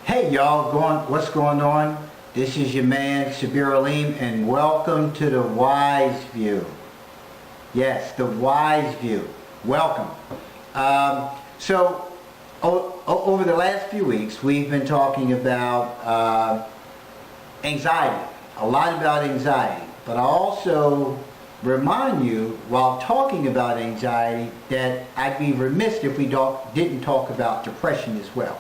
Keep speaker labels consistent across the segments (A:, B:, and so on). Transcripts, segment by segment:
A: Hey y'all, what's going on? This is your man Sabir Aleem, and welcome to the Wise View. Yes, the Wise View. Welcome. Over the last few weeks, we've been talking about anxiety, a lot about anxiety. But I also remind you, while talking about anxiety, that I'd be remiss if we didn't talk about depression as well.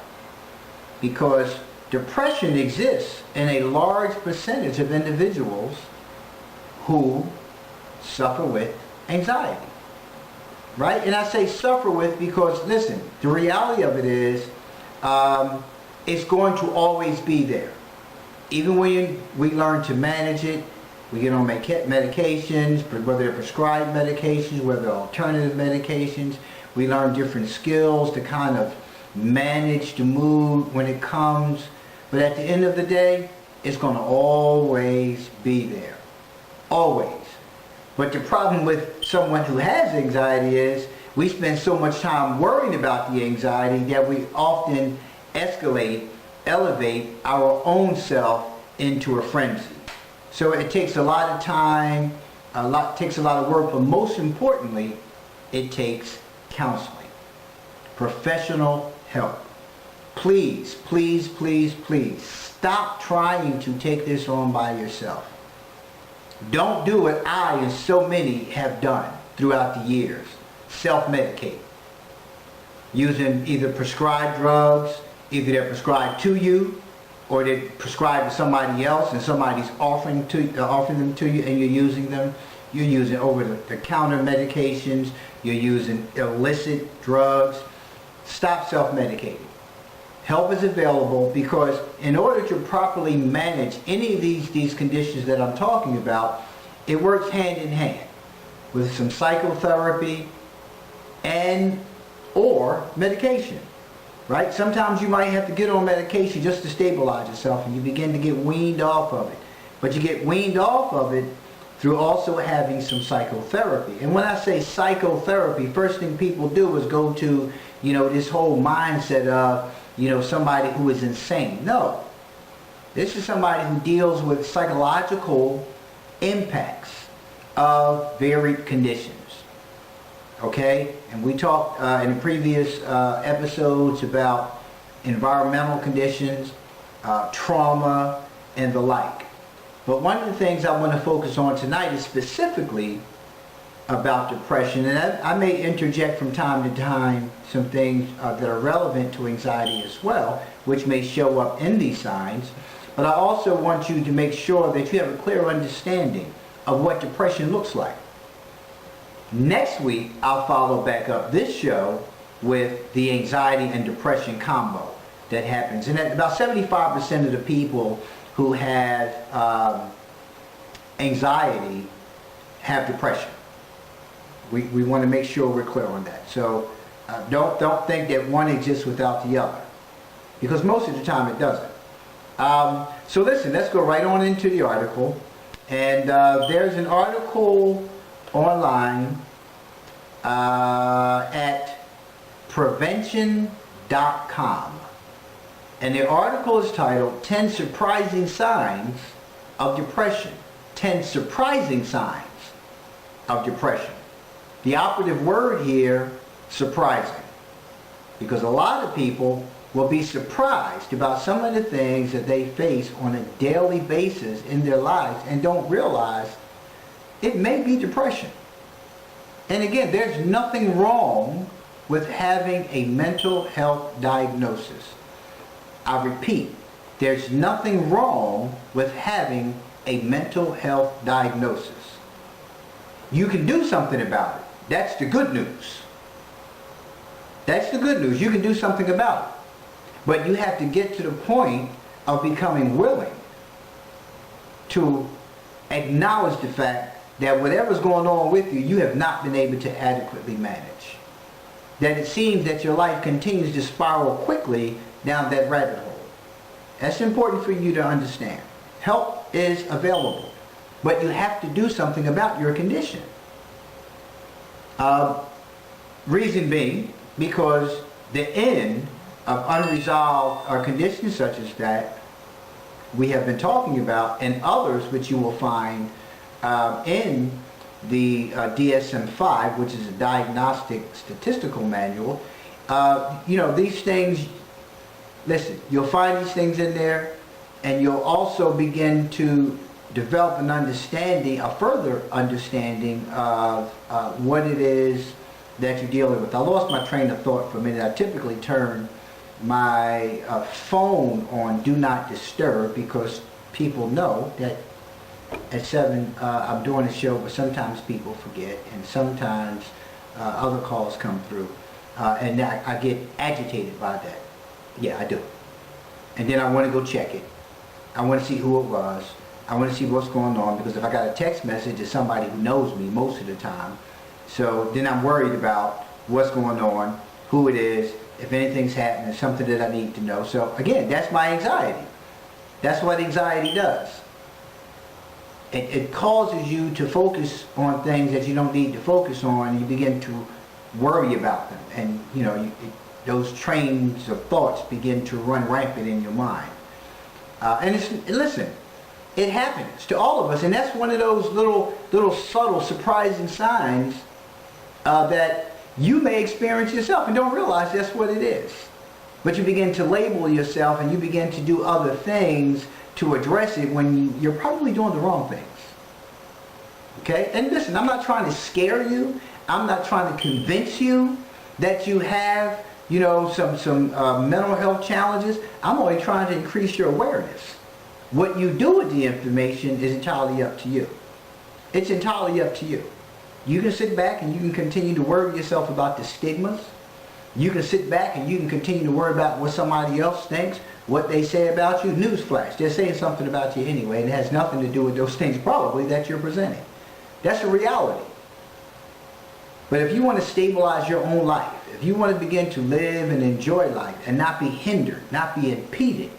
A: Because depression exists in a large percentage of individuals who suffer with anxiety, right? And I say suffer with because, listen, the reality of it is it's going to always be there. Even when we learn to manage it, we get on medications, whether they're prescribed medications, whether they're alternative medications, we learn different skills to kind of manage the mood when it comes, but at the end of the day, it's going to always be there. Always. But the problem with someone who has anxiety is we spend so much time worrying about the anxiety that we often elevate our own self into a frenzy. So it takes a lot of time, takes a lot of work, but most importantly, it takes counseling. Professional help. Please, please, please, please stop trying to take this on by yourself. Don't do what I and so many have done throughout the years. Self-medicate. Using either prescribed drugs, either they're prescribed to you or they're prescribed to somebody else and somebody's offering them to you and you're using them. You're using over-the-counter medications. You're using illicit drugs. Stop self-medicating. Help is available because in order to properly manage any of these conditions that I'm talking about, it works hand in hand with some psychotherapy and or medication, right? Sometimes you might have to get on medication just to stabilize yourself and you begin to get weaned off of it. But you get weaned off of it through also having some psychotherapy. And when I say psychotherapy, first thing people do is go to, this whole mindset of, somebody who is insane. No. This is somebody who deals with psychological impacts of varied conditions. Okay? And we talked in the previous episodes about environmental conditions, trauma, and the like. But one of the things I want to focus on tonight is specifically about depression. And I may interject from time to time some things that are relevant to anxiety as well, which may show up in these signs. But I also want you to make sure that you have a clear understanding of what depression looks like. Next week, I'll follow back up this show with the anxiety and depression combo that happens. And about 75% of the people who have anxiety have depression. We want to make sure we're clear on that. So don't think that one exists without the other. because most of the time it doesn't. So listen, let's go right on into the article. And there's an article online at prevention.com. And the article is titled 10 Surprising Signs of Depression. 10 Surprising Signs of Depression. The operative word here, surprising. Because a lot of people will be surprised about some of the things that they face on a daily basis in their lives and don't realize it may be depression. And again, there's nothing wrong with having a mental health diagnosis. I repeat, there's nothing wrong with having a mental health diagnosis. You can do something about it. That's the good news. That's the good news. You can do something about it. But you have to get to the point of becoming willing to acknowledge the fact that whatever's going on with you, you have not been able to adequately manage. That it seems that your life continues to spiral quickly down that rabbit hole. That's important for you to understand. Help is available, but you have to do something about your condition. Reason being, because the end of unresolved conditions such as that we have been talking about, and others which you will find in the DSM-5, which is a diagnostic statistical manual. These things, listen, you'll find these things in there, and you'll also begin to develop an understanding, a further understanding of what it is that you're dealing with. I lost my train of thought for a minute. I typically turn my phone on Do Not Disturb because people know that at 7 I'm doing a show, but sometimes people forget, and sometimes other calls come through, and I get agitated by that. Yeah, I do. And then I want to go check it. I want to see who it was. I want to see what's going on, because if I got a text message, it's somebody who knows me most of the time. So then I'm worried about what's going on, who it is, if anything's happening, something that I need to know. So again, that's my anxiety. That's what anxiety does. It causes you to focus on things that you don't need to focus on, and you begin to worry about them. And those trains of thoughts begin to run rampant in your mind. Listen, it happens to all of us, and that's one of those little subtle, surprising signs that you may experience yourself and don't realize that's what it is. But you begin to label yourself, and you begin to do other things to address it when you're probably doing the wrong things. Okay? And listen, I'm not trying to scare you. I'm not trying to convince you that you have, some mental health challenges. I'm only trying to increase your awareness. What you do with the information is entirely up to you. It's entirely up to you. You can sit back and you can continue to worry yourself about the stigmas. You can sit back and you can continue to worry about what somebody else thinks, what they say about you. Newsflash, they're saying something about you anyway, and it has nothing to do with those things probably that you're presenting. That's a reality. But if you want to stabilize your own life, if you want to begin to live and enjoy life and not be hindered, not be impeded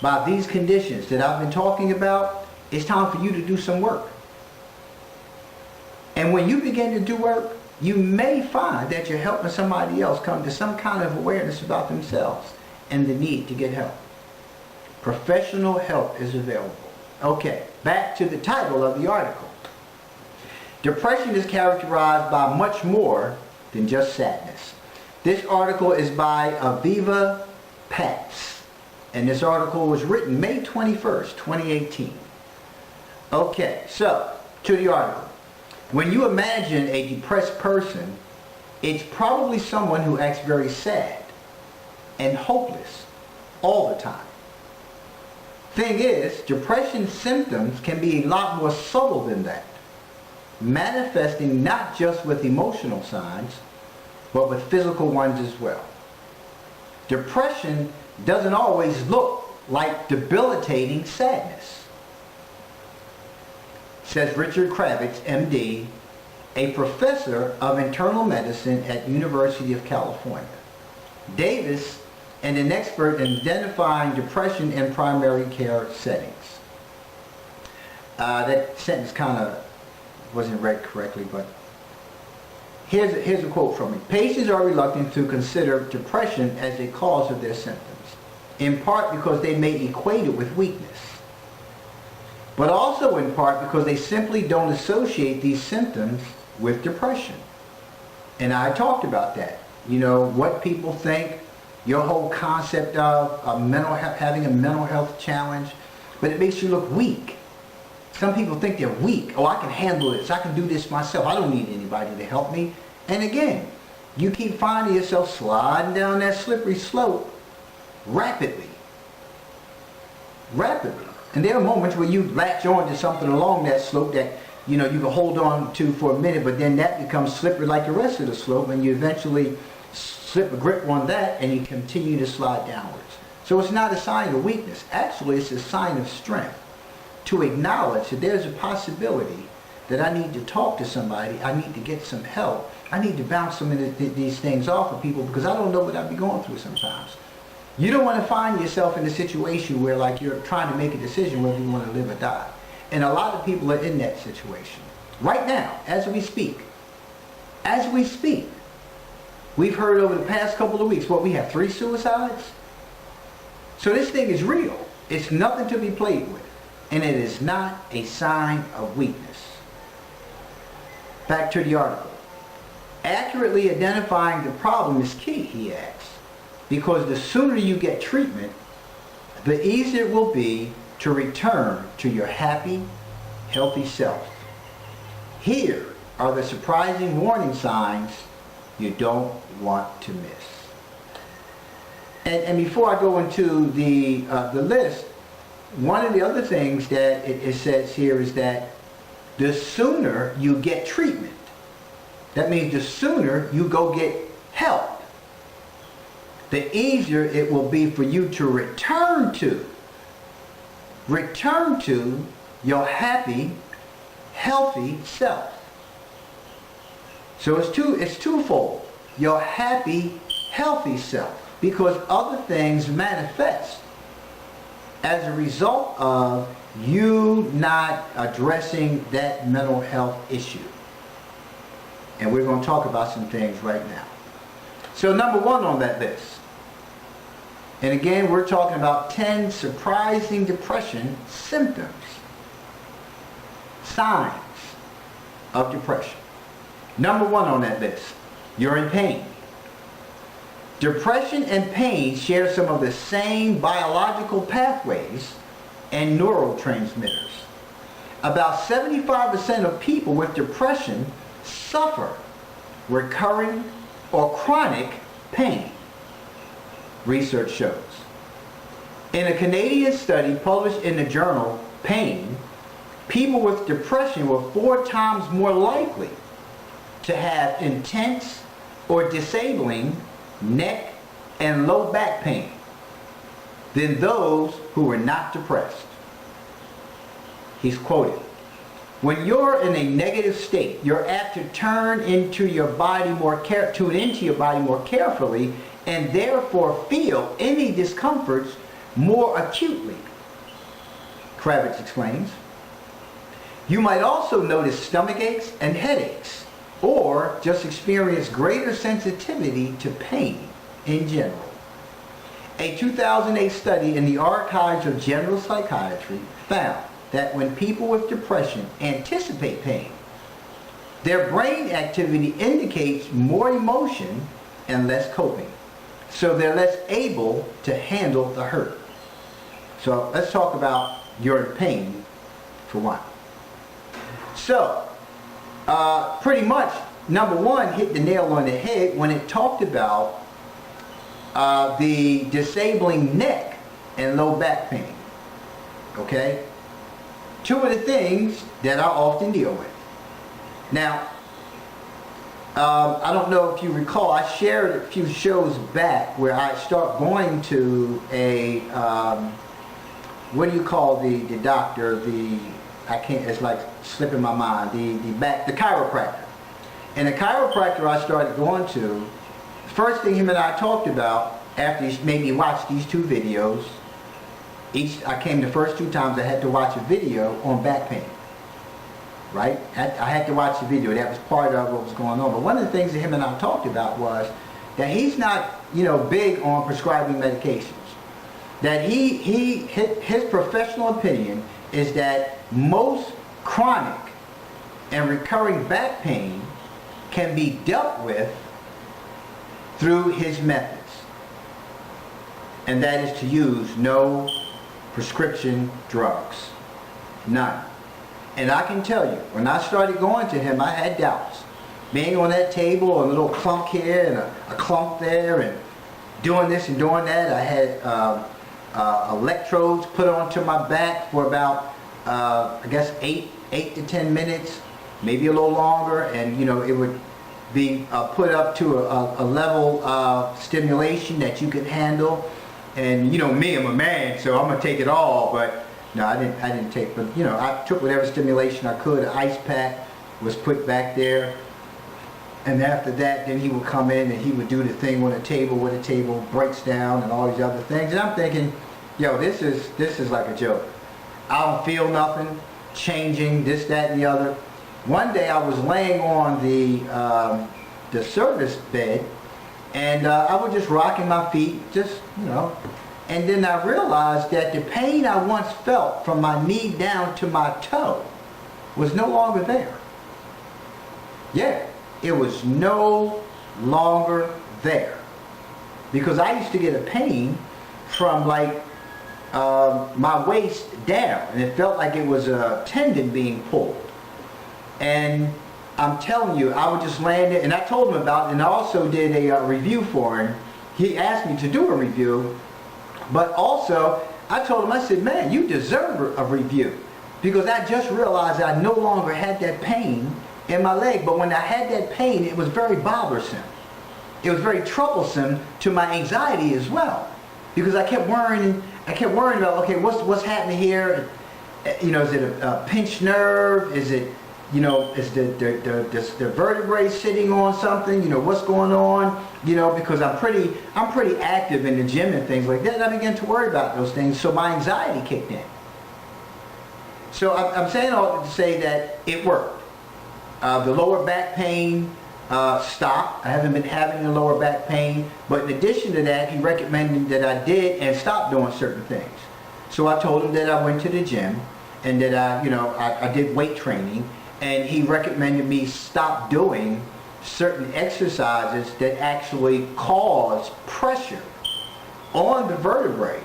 A: by these conditions that I've been talking about, it's time for you to do some work. And when you begin to do work, you may find that you're helping somebody else come to some kind of awareness about themselves and the need to get help. Professional help is available. Okay, back to the title of the article. Depression is characterized by much more than just sadness. This article is by Aviva Patz, and this article was written May 21st, 2018. Okay, so to the article. When you imagine a depressed person, it's probably someone who acts very sad and hopeless all the time. Thing is, depression symptoms can be a lot more subtle than that, manifesting not just with emotional signs, but with physical ones as well. Depression doesn't always look like debilitating sadness. Says Richard Kravitz, MD, a professor of internal medicine at University of California. Davis and an expert in identifying depression in primary care settings. That sentence kind of wasn't read correctly, but here's a quote from me. Patients are reluctant to consider depression as a cause of their symptoms, in part because they may equate it with weakness, but also in part because they simply don't associate these symptoms with depression. And I talked about that. You know, what people think, your whole concept of having a mental health challenge, but it makes you look weak. Some people think they're weak. Oh, I can handle this. I can do this myself. I don't need anybody to help me. And again, you keep finding yourself sliding down that slippery slope rapidly. Rapidly. And there are moments where you latch on to something along that slope that, you know, you can hold on to for a minute, but then that becomes slippery like the rest of the slope, and you eventually slip a grip on that and you continue to slide downwards. So it's not a sign of weakness. Actually, it's a sign of strength to acknowledge that there's a possibility that I need to talk to somebody, I need to get some help, I need to bounce some of these things off of people because I don't know what I'd be going through sometimes. You don't want to find yourself in a situation where like you're trying to make a decision whether you want to live or die. And a lot of people are in that situation. Right now, as we speak, we've heard over the past couple of weeks, we have 3 suicides? So this thing is real. It's nothing to be played with. And it is not a sign of weakness. Back to the article. Accurately identifying the problem is key, he asks, because the sooner you get treatment, the easier it will be to return to your happy, healthy self. Here are the surprising warning signs you don't want to miss. And before I go into the list, one of the other things that it says here is that the sooner you get treatment, that means the sooner you go get help, the easier it will be for you to return to your happy, healthy self. So it's twofold. Your happy, healthy self, because other things manifest as a result of you not addressing that mental health issue. And we're going to talk about some things right now. So number 1 on that list. And again, we're talking about 10 surprising depression symptoms. Signs of depression. Number 1 on that list. You're in pain. Depression and pain share some of the same biological pathways and neurotransmitters. About 75% of people with depression suffer recurring or chronic pain, research shows. In a Canadian study published in the journal Pain, people with depression were 4 times more likely to have intense or disabling neck and low back pain than those who were not depressed. He's quoted, "When you're in a negative state, you're apt to tune into your body more carefully and therefore feel any discomforts more acutely," Kravitz explains. "You might also notice stomach aches and headaches, or just experience greater sensitivity to pain in general." A 2008 study in the Archives of General Psychiatry found that when people with depression anticipate pain, their brain activity indicates more emotion and less coping. So they're less able to handle the hurt. So let's talk about your pain for one. So, pretty much, number 1 hit the nail on the head when it talked about the disabling neck and low back pain. Okay? 2 of the things that I often deal with. Now, I don't know if you recall, I shared a few shows back where I start going to a, what do you call the doctor, it's like slipping my mind, the chiropractor. And the chiropractor I started going to, the first thing him and I talked about after he made me watch these 2 videos, I came the first 2 times I had to watch a video on back pain. Right? I had to watch the video. That was part of what was going on. But one of the things that him and I talked about was that he's not, big on prescribing medications. That his professional opinion is that most chronic and recurring back pain can be dealt with through his methods. And that is to use no prescription drugs. None. And I can tell you, when I started going to him, I had doubts. Being on that table, a little clunk here and a clunk there, and doing this and doing that. I had electrodes put onto my back for about, I guess, 8 to 10 minutes, maybe a little longer, and it would be put up to a level of stimulation that you could handle. And me, I'm a man, so I'm gonna take it all, but no, I didn't take, but I took whatever stimulation I could. An ice pack was put back there, and after that, then he would come in and he would do the thing on the table where the table breaks down and all these other things. And I'm thinking, yo, this is like a joke. I don't feel nothing changing, this, that, and the other. One day I was laying on the service bed, and I was just rocking my feet, just and then I realized that the pain I once felt from my knee down to my toe was no longer there. Yeah, it was no longer there. Because I used to get a pain from like my waist down, and it felt like it was a tendon being pulled. And I'm telling you, I would just land it, and I told him about it, and I also did a review for him. He asked me to do a review. But also, I told him, I said, man, you deserve a review. Because I just realized I no longer had that pain in my leg. But when I had that pain, it was very bothersome. It was very troublesome to my anxiety as well. Because I kept worrying about, okay, what's happening here? Is it a pinched nerve? Is it, is the vertebrae sitting on something? What's going on? Because I'm pretty active in the gym and things like that, and I began to worry about those things, so my anxiety kicked in. So I'm saying all to say that it worked. The lower back pain stopped. I haven't been having the lower back pain, but in addition to that, he recommended that I did and stopped doing certain things. So I told him that I went to the gym and that I did weight training, and he recommended me stop doing certain exercises that actually cause pressure on the vertebrae,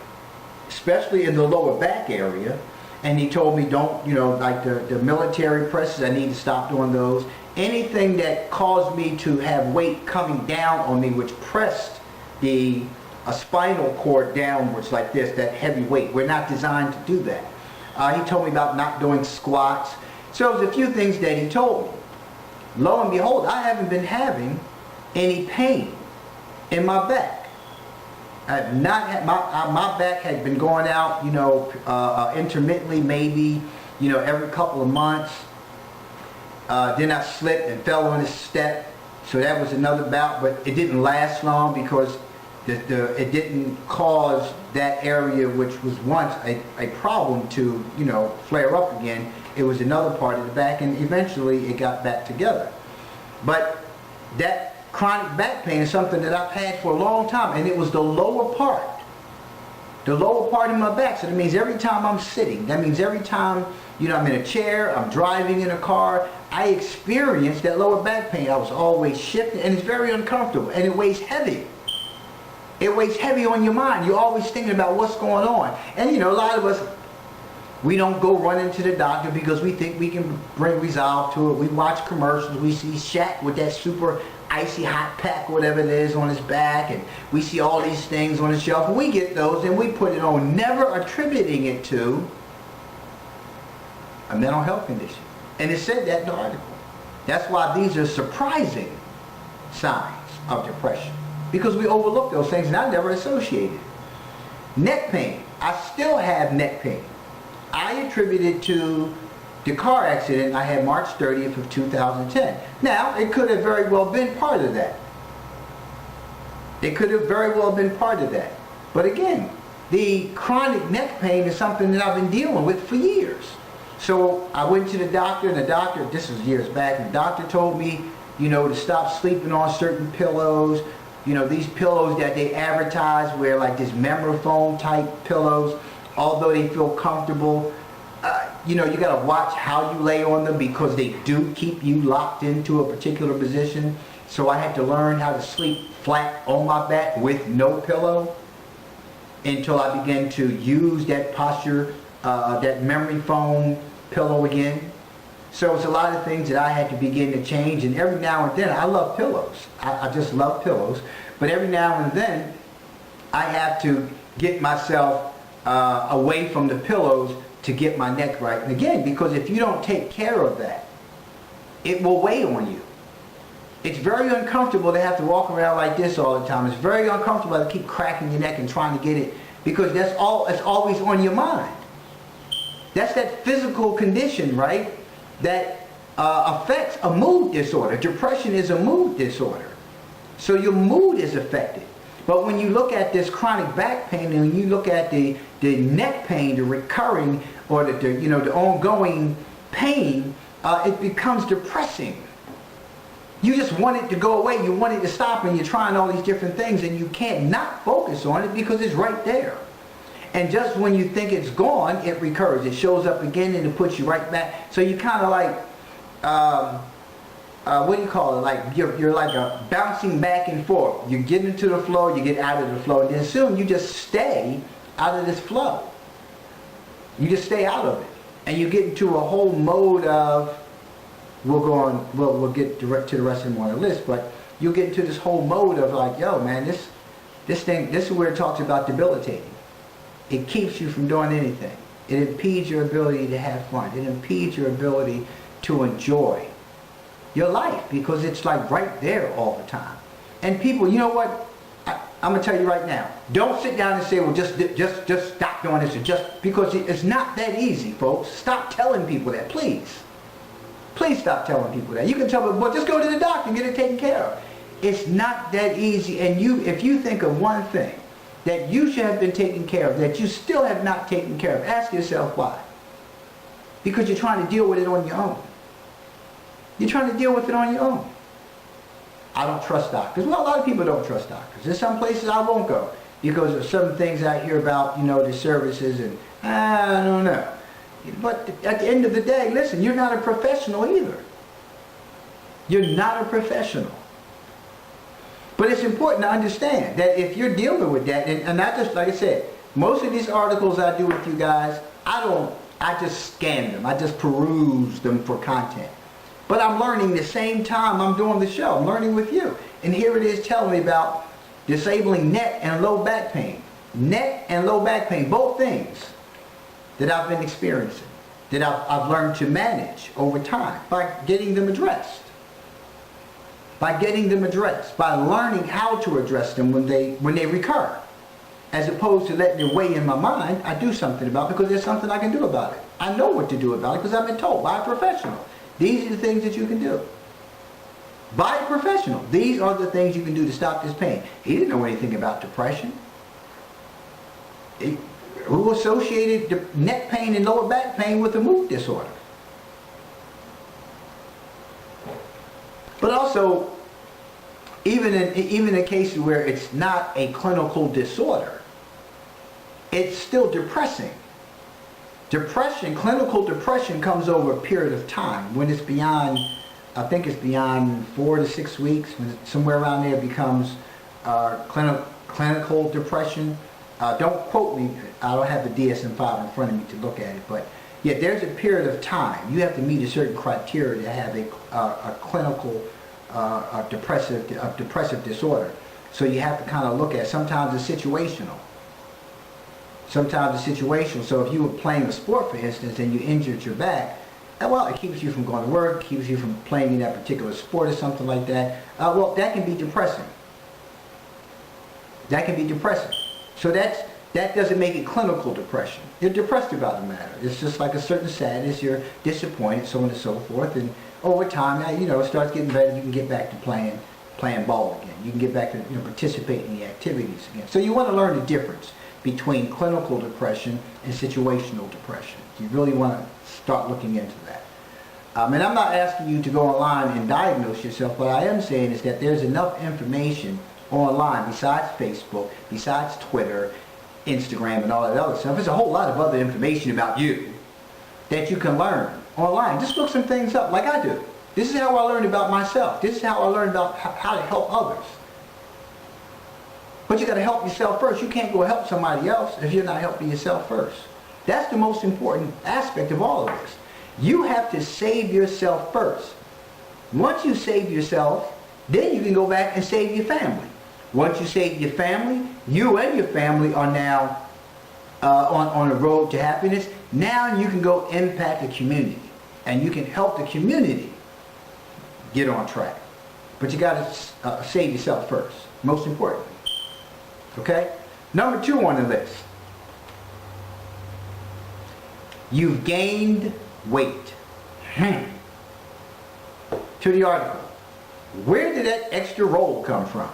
A: especially in the lower back area. And he told me don't, like the military presses, I need to stop doing those. Anything that caused me to have weight coming down on me, which pressed a spinal cord downwards like this, that heavy weight. We're not designed to do that. He told me about not doing squats. So there's a few things that he told me. Lo and behold, I haven't been having any pain in my back. I have not had, my back had been going out, intermittently, maybe, every couple of months. Then I slipped and fell on a step, so that was another bout, but it didn't last long because it didn't cause that area, which was once a problem, to flare up again. It was another part of the back, and eventually it got back together. But that chronic back pain is something that I've had for a long time, and it was the lower part of my back. So that means every time I'm sitting, that means every time I'm in a chair, I'm driving in a car, I experience that lower back pain. I was always shifting, and it's very uncomfortable, and it weighs heavy. It weighs heavy on your mind. You're always thinking about what's going on. And a lot of us, we don't go running to the doctor because we think we can bring resolve to it. We watch commercials. We see Shaq with that super icy hot pack, whatever it is, on his back, and we see all these things on the shelf. And we get those and we put it on, never attributing it to a mental health condition. And it said that in the article. That's why these are surprising signs of depression, because we overlook those things, and I never associated. Neck pain. I still have neck pain. I attribute it to the car accident I had March 30th of 2010. Now, it could have very well been part of that. It could have very well been part of that. But again, the chronic neck pain is something that I've been dealing with for years. So I went to the doctor, and the doctor, this was years back, and the doctor told me, you know, to stop sleeping on certain pillows. You know, these pillows that they advertise where like this memory foam type pillows, although they feel comfortable, you know, you got to watch how you lay on them because they do keep you locked into a particular position. So I had to learn how to sleep flat on my back with no pillow until I began to use that posture, that memory foam pillow again. So it's a lot of things that I had to begin to change, and every now and then, I love pillows. I just love pillows. But every now and then, I have to get myself away from the pillows to get my neck right. And again, because if you don't take care of that, it will weigh on you. It's very uncomfortable to have to walk around like this all the time. It's very uncomfortable to keep cracking your neck and trying to get it, because it's always on your mind. That's that physical condition, right? That affects a mood disorder. Depression is a mood disorder. So your mood is affected. But when you look at this chronic back pain, and when you look at the neck pain, the recurring or the ongoing pain, it becomes depressing. You just want it to go away. You want it to stop, and you're trying all these different things, and you can't not focus on it because it's right there. And just when you think it's gone, it recurs. It shows up again, and it puts you right back. So you kind of like, what do you call it? Like you're like bouncing back and forth. You get into the flow, you get out of the flow, and then soon you just stay out of this flow. You just stay out of it, and you get into a whole mode of. We'll go on. We'll get direct to the rest of them on the list, but you'll get into this whole mode of like, yo, man, this thing. This is where it talks about debilitating. It keeps you from doing anything. It impedes your ability to have fun. It impedes your ability to enjoy your life because it's like right there all the time. And people, you know what? I'm gonna tell you right now. Don't sit down and say, well, just stop doing this, or just because it's not that easy, folks. Stop telling people that, please. Please stop telling people that. You can tell them, well, just go to the doctor and get it taken care of. It's not that easy. And if you think of one thing that you should have been taken care of, that you still have not taken care of, ask yourself why. Because you're trying to deal with it on your own. You're trying to deal with it on your own. I don't trust doctors. Well, a lot of people don't trust doctors. There's some places I won't go because of some things I hear about, the services, and I don't know. But at the end of the day, listen, you're not a professional either. You're not a professional. But it's important to understand that if you're dealing with that, and I just, like I said, most of these articles I do with you guys, I just scan them. I just peruse them for content. But I'm learning the same time I'm doing the show. I'm learning with you. And here it is telling me about disabling neck and low back pain. Neck and low back pain, both things that I've been experiencing, that I've learned to manage over time by getting them addressed. By getting them addressed, by learning how to address them when they recur. As opposed to letting it weigh in my mind, I do something about it because there's something I can do about it. I know what to do about it because I've been told by a professional. These are the things that you can do. By a professional. These are the things you can do to stop this pain. He didn't know anything about depression. Who associated the neck pain and lower back pain with a mood disorder? But also, even in cases where it's not a clinical disorder, it's still depressing. Depression, clinical depression, comes over a period of time. When it's beyond, I think it's beyond 4 to 6 weeks, when somewhere around there it becomes clinical depression. Don't quote me, I don't have the DSM-5 in front of me to look at it, but yeah, there's a period of time. You have to meet a certain criteria to have a clinical depressive disorder. So you have to kind of look at, sometimes it's situational. Sometimes it's situational. So if you were playing a sport, for instance, and you injured your back, well, it keeps you from going to work, keeps you from playing in that particular sport or something like that. Well, that can be depressing. That can be depressing. So that doesn't make it clinical depression. You're depressed about the matter. It's just like a certain sadness. You're disappointed, so on and so forth. And over time, it starts getting better. You can get back to playing playing ball again. You can get back to participating in the activities again. So you want to learn the difference between clinical depression and situational depression. You really want to start looking into that. And I'm not asking you to go online and diagnose yourself. What I am saying is that there's enough information online besides Facebook, besides Twitter, Instagram, and all that other stuff. There's a whole lot of other information about you that you can learn online. Just look some things up like I do. This is how I learned about myself. This is how I learned about how to help others. But you got to help yourself first. You can't go help somebody else if you're not helping yourself first. That's the most important aspect of all of this. You have to save yourself first. Once you save yourself, then you can go back and save your family. Once you save your family, you and your family are now on a road to happiness. Now you can go impact the community. And you can help the community get on track. But you got to save yourself first. Most importantly. Okay? Number 2 on the list. You've gained weight. To the article. Where did that extra roll come from?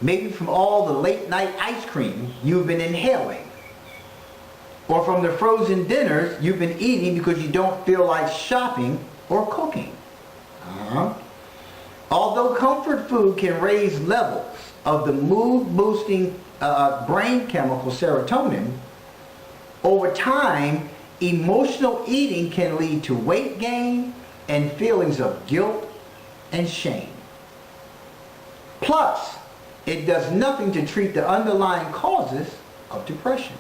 A: Maybe from all the late night ice cream you've been inhaling. Or from the frozen dinners you've been eating because you don't feel like shopping or cooking. Although comfort food can raise levels of the mood-boosting brain chemical serotonin, over time, emotional eating can lead to weight gain and feelings of guilt and shame. Plus, it does nothing to treat the underlying causes of depression.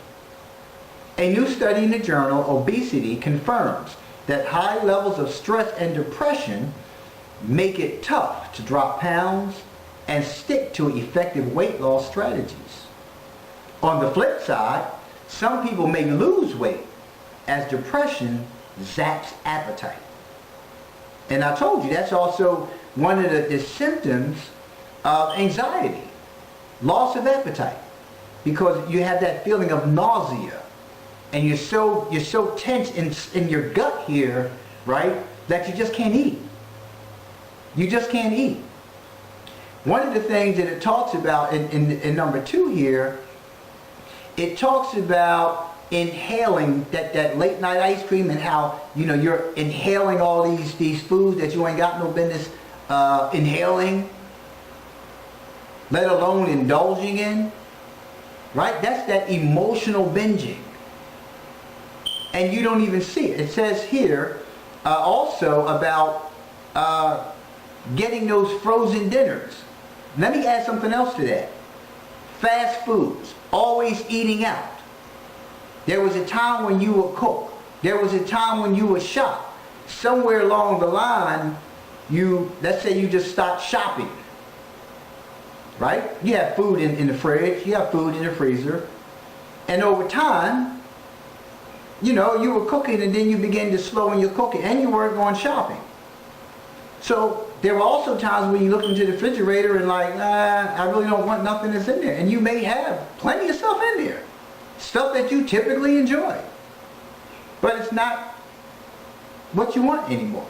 A: A new study in the journal Obesity confirms that high levels of stress and depression make it tough to drop pounds and stick to effective weight loss strategies. On the flip side, some people may lose weight as depression zaps appetite. And I told you that's also one of the symptoms of anxiety, loss of appetite, because you have that feeling of nausea, and you're so tense in your gut here, right, that you just can't eat. You just can't eat. One of the things that it talks about in number 2 here, it talks about inhaling that late night ice cream and how you're inhaling all these foods that you ain't got no business inhaling, let alone indulging in, right? That's that emotional binging, and you don't even see it. It says here also about getting those frozen dinners. Let me add something else to that. Fast foods, always eating out. There was a time when you would cook. There was a time when you would shop. Somewhere along the line, let's say you just stopped shopping. Right? You have food in the fridge. You have food in the freezer. And over time, you were cooking, and then you began to slow in your cooking, and you weren't going shopping. So there were also times when you look into the refrigerator and like, I really don't want nothing that's in there. And you may have plenty of stuff in there. Stuff that you typically enjoy. But it's not what you want anymore.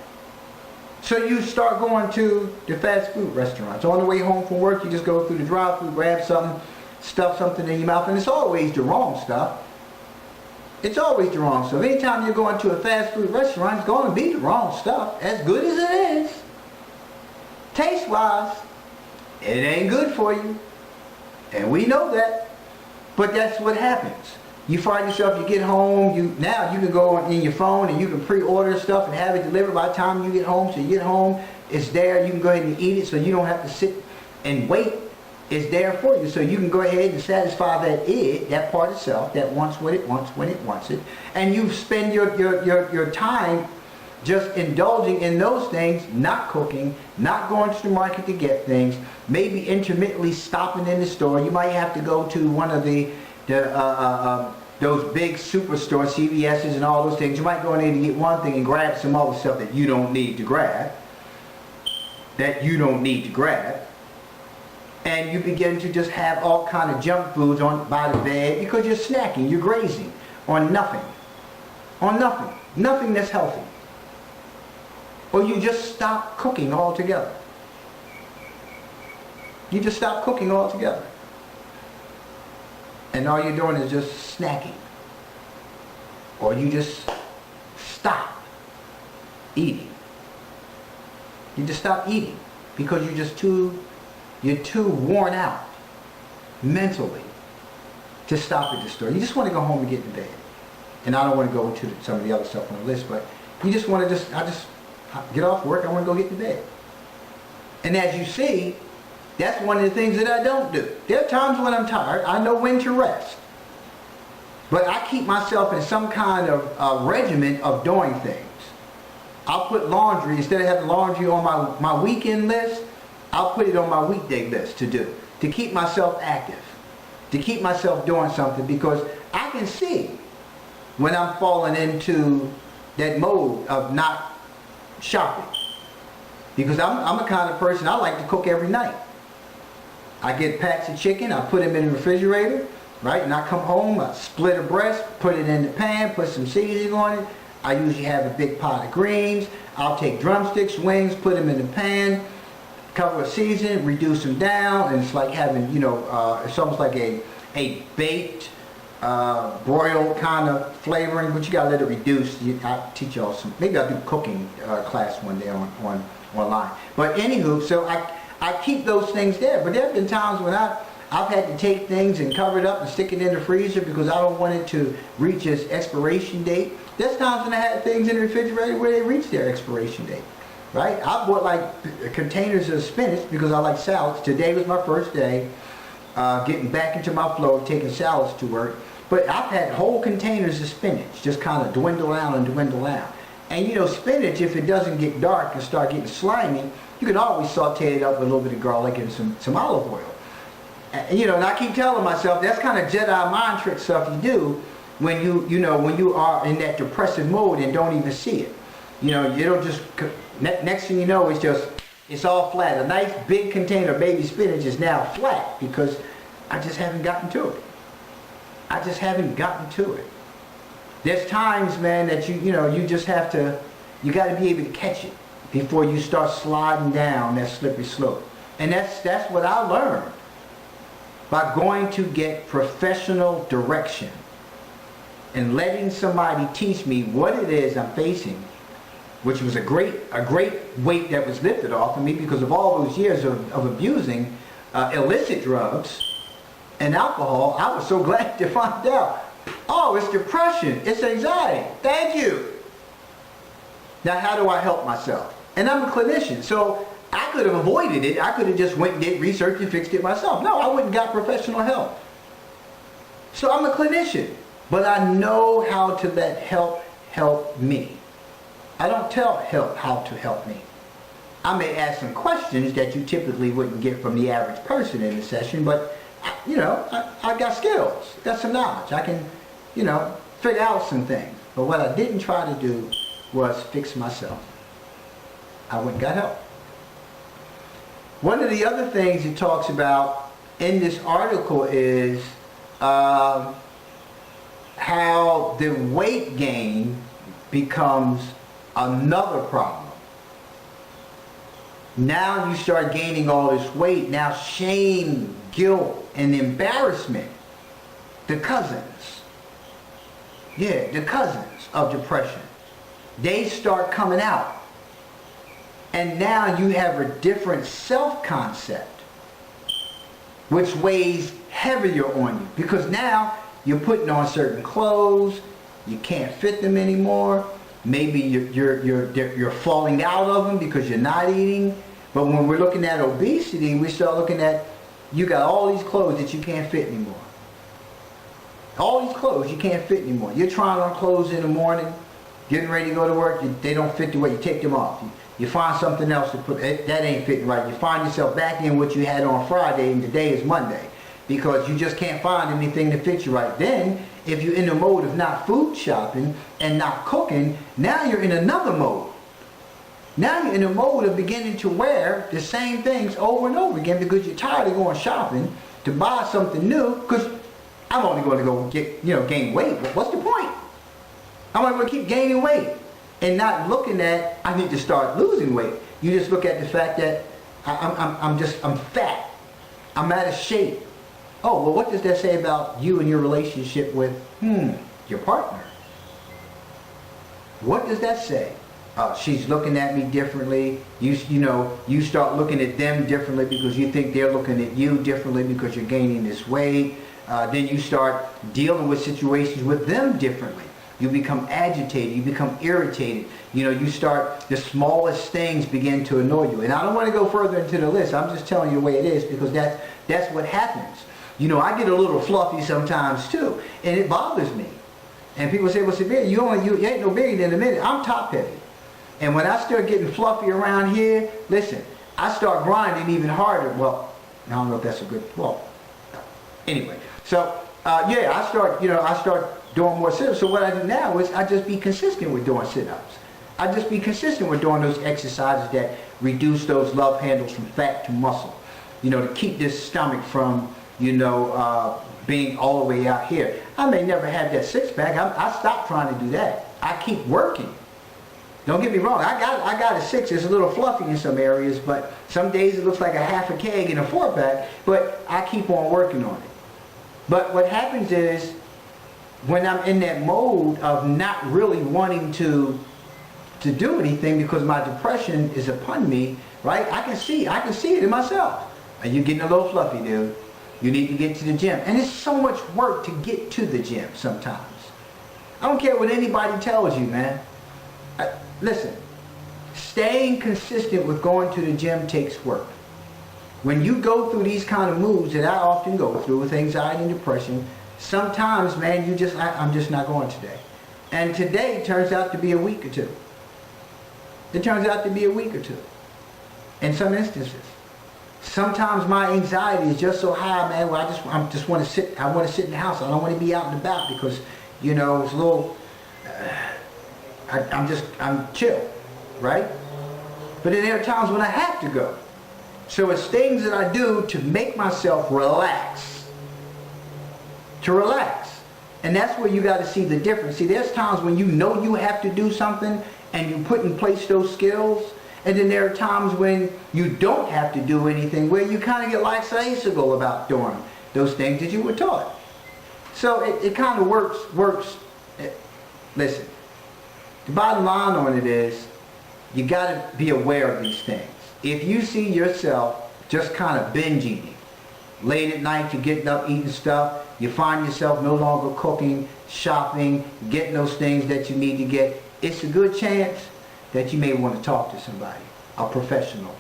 A: So you start going to the fast food restaurants. On the way home from work, you just go through the drive-thru, grab something, stuff something in your mouth, and it's always the wrong stuff. It's always the wrong stuff. Anytime you're going to a fast food restaurant, it's going to be the wrong stuff, as good as it is. Taste-wise, it ain't good for you. And we know that. But that's what happens. You find yourself, you get home, now you can go in your phone and you can pre-order stuff and have it delivered by the time you get home. So you get home, it's there, you can go ahead and eat it so you don't have to sit and wait. It's there for you. So you can go ahead and satisfy that part itself that wants what it wants when it wants it. And you spend your time just indulging in those things, not cooking, not going to the market to get things, maybe intermittently stopping in the store. You might have to go to one of those big superstores, CVS's and all those things. You might go in there to get one thing and grab some other stuff that you don't need to grab. And you begin to just have all kind of junk foods by the bed because you're snacking, you're grazing on nothing. Nothing that's healthy. Or you just stop cooking altogether. You just stop cooking altogether. And all you're doing is just snacking. Or you just stop eating. You just stop eating because you're too worn out mentally to stop at the store. You just want to go home and get in bed. And I don't want to go into some of the other stuff on the list, but you just want to I just get off work, I want to go get to bed. And as you see, that's one of the things that I don't do. There are times when I'm tired, I know when to rest. But I keep myself in some kind of regimen of doing things. I'll put laundry, instead of having laundry on my weekend list, I'll put it on my weekday list to do. To keep myself active. To keep myself doing something, because I can see when I'm falling into that mode of not shopping. Because I'm a kind of person, I like to cook every night. I get packs of chicken, I put them in the refrigerator, right? And I come home, I split a breast, put it in the pan, put some seasoning on it. I usually have a big pot of greens. I'll take drumsticks, wings, put them in the pan, cover with seasoning, reduce them down, and it's like having, it's almost like a baked, broiled kind of flavoring, but you gotta let it reduce. I'll teach y'all some, maybe I'll do cooking class one day online. But anywho, so I keep those things there. But there have been times when I've had to take things and cover it up and stick it in the freezer because I don't want it to reach its expiration date. There's times when I had things in the refrigerator where they reach their expiration date. Right? I bought like containers of spinach because I like salads. Today was my first day getting back into my flow of taking salads to work. But I've had whole containers of spinach just kind of dwindle down and dwindle down. And spinach, if it doesn't get dark and start getting slimy, you can always saute it up with a little bit of garlic and some olive oil. And I keep telling myself that's kind of Jedi mind trick stuff you do when when you are in that depressive mode and don't even see it. It'll just, next thing you know, it's all flat. A nice big container of baby spinach is now flat because I just haven't gotten to it. I just haven't gotten to it. There's times, man, that you just have to, you got to be able to catch it before you start sliding down that slippery slope. And that's what I learned by going to get professional direction and letting somebody teach me what it is I'm facing, which was a great weight that was lifted off of me because of all those years of abusing illicit drugs and alcohol. I was so glad to find out, oh, it's depression, it's anxiety. Thank you. Now, how do I help myself? And I'm a clinician, so I could have avoided it. I could have just went and did research and fixed it myself. No, I went and got professional help. So I'm a clinician, but I know how to let help me. I don't tell help how to help me. I may ask some questions that you typically wouldn't get from the average person in the session, but I got skills, got some knowledge. I can, figure out some things. But what I didn't try to do was fix myself. I went and got help. One of the other things it talks about in this article is how the weight gain becomes another problem. Now you start gaining all this weight. Now shame, guilt, and embarrassment, the cousins of depression, they start coming out. And now you have a different self-concept, which weighs heavier on you. Because now you're putting on certain clothes, you can't fit them anymore. Maybe you're falling out of them because you're not eating. But when we're looking at obesity, we start looking at, you got all these clothes that you can't fit anymore. All these clothes you can't fit anymore. You're trying on clothes in the morning, getting ready to go to work, they don't fit the way, you take them off. You find something else to put, that ain't fitting right. You find yourself back in what you had on Friday and today is Monday. Because you just can't find anything to fit you right. Then, if you're in the mode of not food shopping and not cooking, now you're in another mode. Now you're in a mode of beginning to wear the same things over and over again because you're tired of going shopping to buy something new because I'm only going to go get, gain weight. What's the point? I'm only going to keep gaining weight and not looking at, I need to start losing weight. You just look at the fact that I'm fat. I'm out of shape. Oh, well, what does that say about you and your relationship with, your partner? What does that say? She's looking at me differently. You start looking at them differently because you think they're looking at you differently because you're gaining this weight. Then you start dealing with situations with them differently. You become agitated. You become irritated. The smallest things begin to annoy you. And I don't want to go further into the list. I'm just telling you the way it is because that's what happens. I get a little fluffy sometimes too, and it bothers me. And people say, well, Severe, you ain't no bigger than a minute. I'm top heavy. And when I start getting fluffy around here, listen, I start grinding even harder. Well, I don't know if that's a good, anyway. So, I start doing more sit-ups. So what I do now is I just be consistent with doing sit-ups. I just be consistent with doing those exercises that reduce those love handles from fat to muscle. To keep this stomach from, being all the way out here. I may never have that six-pack. I stopped trying to do that. I keep working. Don't get me wrong. I got a six. It's a little fluffy in some areas, but some days it looks like a half a keg in a four-pack, but I keep on working on it. But what happens is, when I'm in that mode of not really wanting to do anything because my depression is upon me, right? I can see it in myself. And you're getting a little fluffy, dude. You need to get to the gym. And it's so much work to get to the gym sometimes. I don't care what anybody tells you, man. Listen, staying consistent with going to the gym takes work. When you go through these kind of moods that I often go through with anxiety and depression, sometimes, man, I'm just not going today. And today turns out to be a week or two. It turns out to be a week or two. In some instances. Sometimes my anxiety is just so high, man, where I just want to sit. I want to sit in the house. I don't want to be out and about because, it's a little. I'm chill, right? But then there are times when I have to go. So it's things that I do to make myself relax. To relax. And that's where you got to see the difference. See, there's times when you have to do something and you put in place those skills. And then there are times when you don't have to do anything, where you kind of get lackadaisical about doing those things that you were taught. So it kind of works. Listen, the bottom line on it is, you got to be aware of these things. If you see yourself just kind of binge eating, late at night you're getting up eating stuff, you find yourself no longer cooking, shopping, getting those things that you need to get, it's a good chance that you may want to talk to somebody, a professional.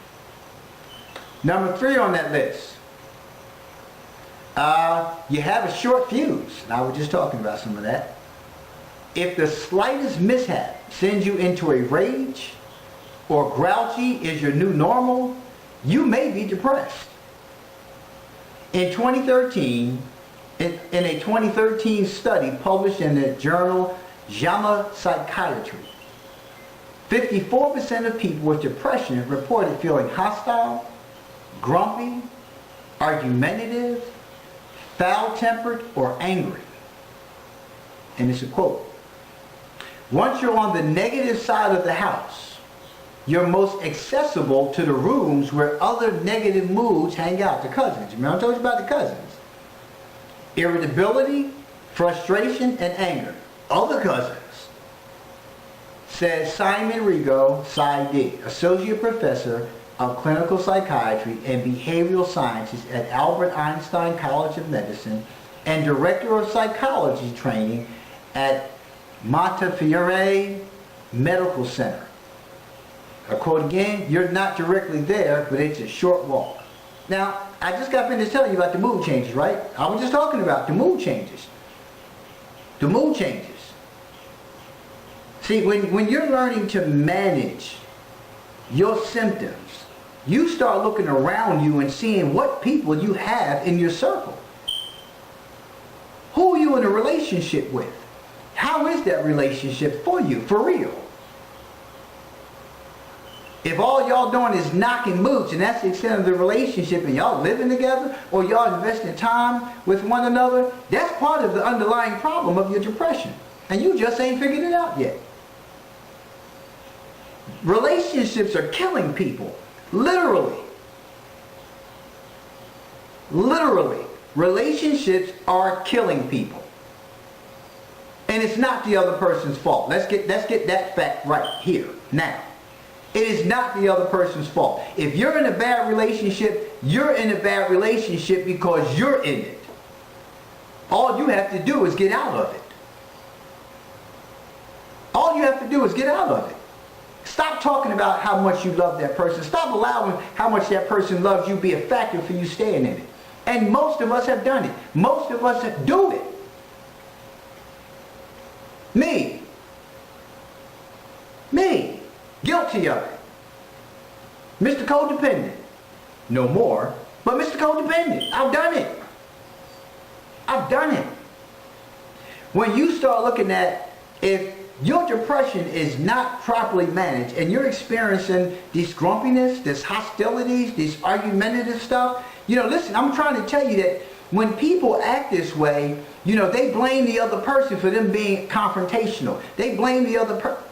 A: Number 3 on that list, you have a short fuse. And I was just talking about some of that. If the slightest mishap sends you into a rage, or grouchy is your new normal, you may be depressed. In 2013, in a 2013 study published in the journal JAMA Psychiatry, 54% of people with depression reported feeling hostile, grumpy, argumentative, foul-tempered, or angry. And it's a quote. Once you're on the negative side of the house, you're most accessible to the rooms where other negative moods hang out. The cousins. Remember I told you about the cousins. Irritability, frustration, and anger. Other cousins. Says Simon Rigo, PsyD, Associate Professor of Clinical Psychiatry and Behavioral Sciences at Albert Einstein College of Medicine and Director of Psychology Training at Montefiore Medical Center. I quote again, you're not directly there, but it's a short walk. Now, I just got finished telling you about the mood changes, right? I was just talking about the mood changes. The mood changes. See, when you're learning to manage your symptoms, you start looking around you and seeing what people you have in your circle. Who are you in a relationship with? How is that relationship for you, for real? If all y'all doing is knocking moods and that's the extent of the relationship and y'all living together or y'all investing time with one another, that's part of the underlying problem of your depression. And you just ain't figured it out yet. Relationships are killing people. Literally. Literally, relationships are killing people. And it's not the other person's fault. Let's get that fact right here, now. It is not the other person's fault. If you're in a bad relationship, you're in a bad relationship because you're in it. All you have to do is get out of it. All you have to do is get out of it. Stop talking about how much you love that person. Stop allowing how much that person loves you be a factor for you staying in it. And most of us have done it. Most of us do it. Me. Guilty of it. Mr. Codependent. No more, but Mr. Codependent. I've done it. I've done it. When you start looking at, if your depression is not properly managed and you're experiencing this grumpiness, this hostilities, this argumentative stuff, listen, I'm trying to tell you that when people act this way, they blame the other person for them being confrontational. They blame the other person.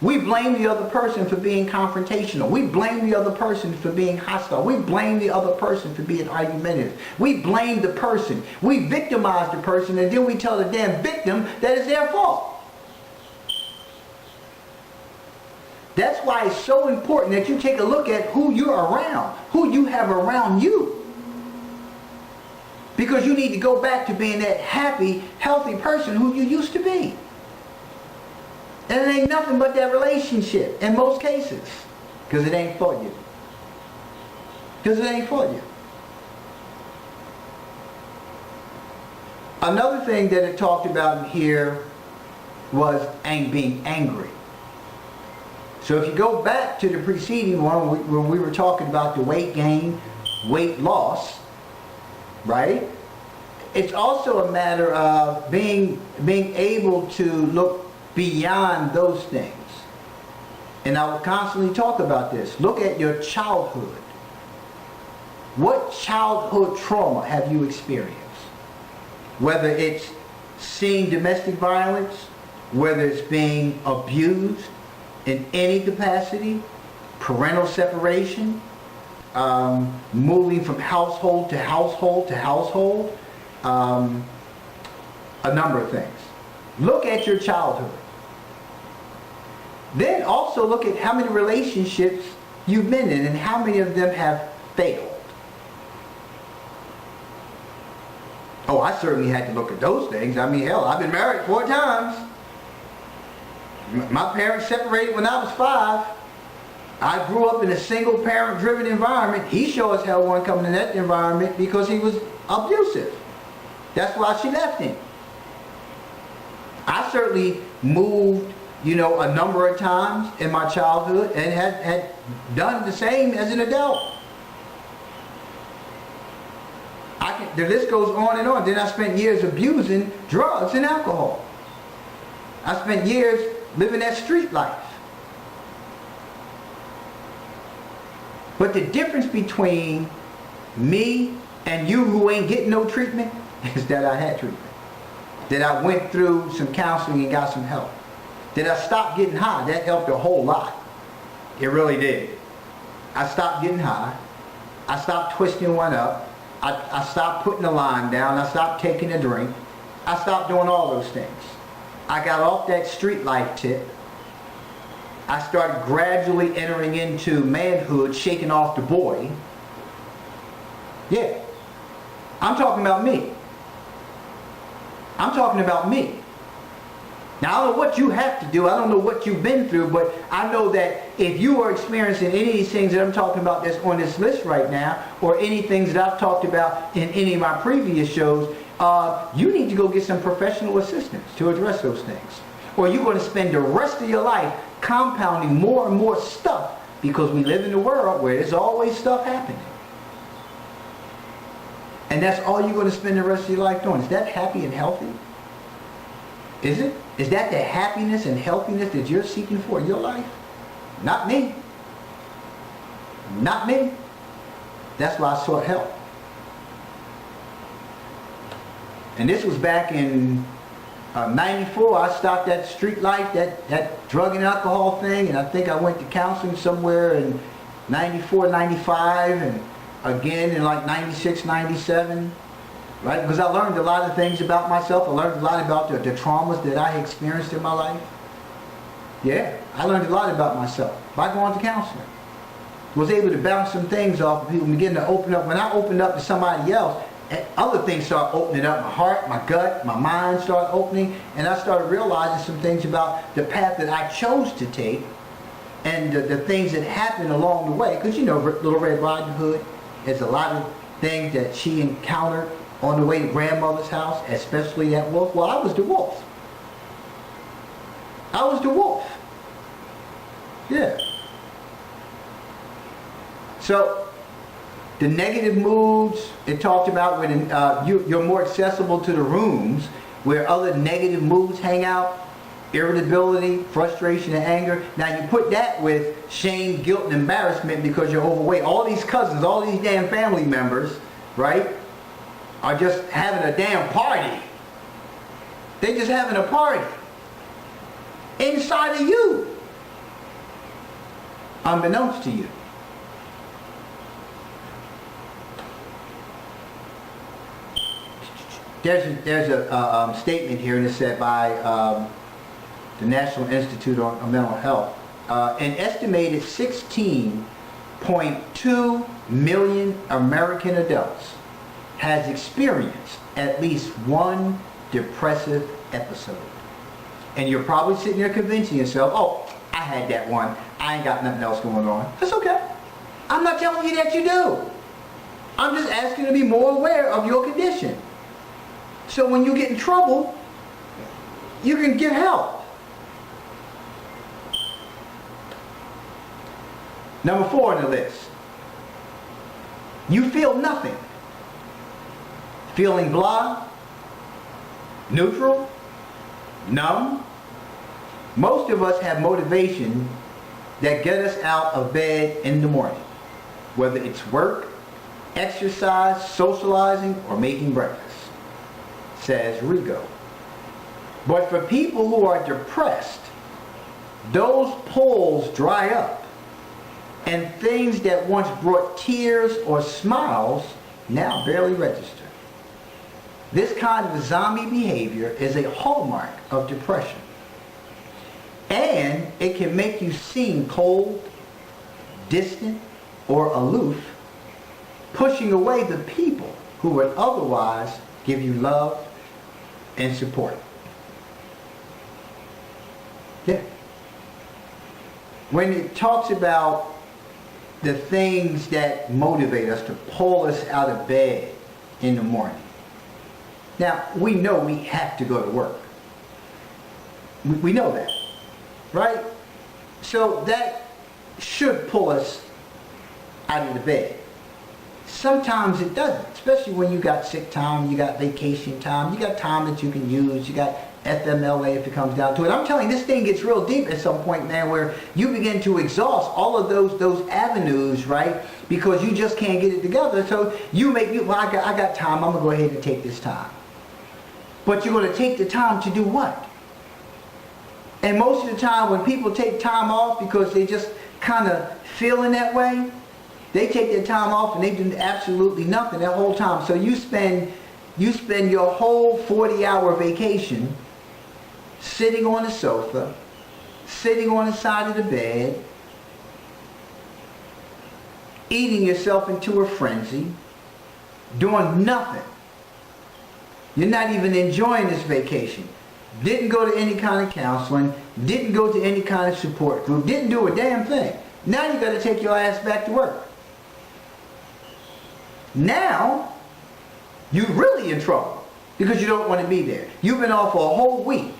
A: We blame the other person for being confrontational. We blame the other person for being hostile. We blame the other person for being argumentative. We blame the person. We victimize the person, and then we tell the damn victim that it's their fault. That's why it's so important that you take a look at who you're around, who you have around you. Because you need to go back to being that happy, healthy person who you used to be. And it ain't nothing but that relationship in most cases. Because it ain't for you. Because it ain't for you. Another thing that it talked about in here was being angry. So if you go back to the preceding one when we were talking about the weight gain, weight loss, right? It's also a matter of being able to look beyond those things. And I will constantly talk about this. Look at your childhood. What childhood trauma have you experienced? Whether it's seeing domestic violence, whether it's being abused in any capacity, parental separation, moving from household to household to household, a number of things. Look at your childhood. Then also look at how many relationships you've been in and how many of them have failed. Oh, I certainly had to look at those things. I mean, hell, I've been married 4 times. My parents separated when I was 5. I grew up in a single parent driven environment. He sure as hell wasn't coming in that environment because he was abusive. That's why she left him. I certainly moved, a number of times in my childhood and had done the same as an adult. The list goes on and on. Then I spent years abusing drugs and alcohol. I spent years living that street life. But the difference between me and you who ain't getting no treatment is that I had treatment. That I went through some counseling and got some help. That I stopped getting high. That helped a whole lot. It really did. I stopped getting high. I stopped twisting one up. I stopped putting the line down. I stopped taking a drink. I stopped doing all those things. I got off that street life tip. I started gradually entering into manhood, shaking off the boy. Yeah. I'm talking about me. I'm talking about me. Now, I don't know what you have to do. I don't know what you've been through, but I know that if you are experiencing any of these things that I'm talking about that's on this list right now, or any things that I've talked about in any of my previous shows, you need to go get some professional assistance to address those things. Or you're going to spend the rest of your life compounding more and more stuff, because we live in a world where there's always stuff happening. And that's all you're going to spend the rest of your life doing. Is that happy and healthy? Is it? Is that the happiness and healthiness that you're seeking for in your life? Not me. Not me. That's why I sought help. And this was back in 94. I stopped that street life, that drug and alcohol thing, and I think I went to counseling somewhere in 94, 95, and again in like 96, 97, right? Because I learned a lot of things about myself. I learned a lot about the traumas that I experienced in my life. Yeah, I learned a lot about myself by going to counseling. Was able to bounce some things off of people and begin to open up. When I opened up to somebody else, other things started opening up. My heart, my gut, my mind started opening, and I started realizing some things about the path that I chose to take and the things that happened along the way. Because you know, Little Red Riding Hood, there's a lot of things that she encountered on the way to grandmother's house, especially that wolf. Well, I was the wolf. I was the wolf. Yeah. So, the negative moods, it talked about when you're more accessible to the rooms where other negative moods hang out, irritability, frustration, and anger. Now you put that with shame, guilt, and embarrassment because you're overweight. All these cousins, all these damn family members, right, are just having a damn party. They're just having a party inside of you, unbeknownst to you. There's a statement here, and it's said by the National Institute on Mental Health. An estimated 16.2 million American adults has experienced at least one depressive episode. And you're probably sitting there convincing yourself, oh, I had that one. I ain't got nothing else going on. That's okay. I'm not telling you that you do. I'm just asking you to be more aware of your condition. So when you get in trouble, you can get help. Number 4 on the list. You feel nothing. Feeling blah, neutral, numb. Most of us have motivation that get us out of bed in the morning. Whether it's work, exercise, socializing, or making breakfast. Says Rigo. But for people who are depressed, those pulls dry up, and things that once brought tears or smiles now barely register. This kind of zombie behavior is a hallmark of depression, and it can make you seem cold, distant, or aloof, pushing away the people who would otherwise give you love and support. Yeah. When it talks about the things that motivate us to pull us out of bed in the morning. Now, we know we have to go to work. We know that, right? So that should pull us out of the bed. Sometimes it doesn't, especially when you got sick time, you got vacation time, you got time that you can use, you got FMLA if it comes down to it. I'm telling you, this thing gets real deep at some point, man, where you begin to exhaust all of those avenues, right? Because you just can't get it together. So well, I got time, I'm going to go ahead and take this time. But you're going to take the time to do what? And most of the time when people take time off because they just kind of feeling that way, they take their time off and they do absolutely nothing that whole time. So you spend your whole 40-hour vacation sitting on the sofa, sitting on the side of the bed, eating yourself into a frenzy, doing nothing. You're not even enjoying this vacation. Didn't go to any kind of counseling, didn't go to any kind of support group, didn't do a damn thing. Now you got to take your ass back to work. Now, you're really in trouble because you don't want to be there. You've been off for a whole week.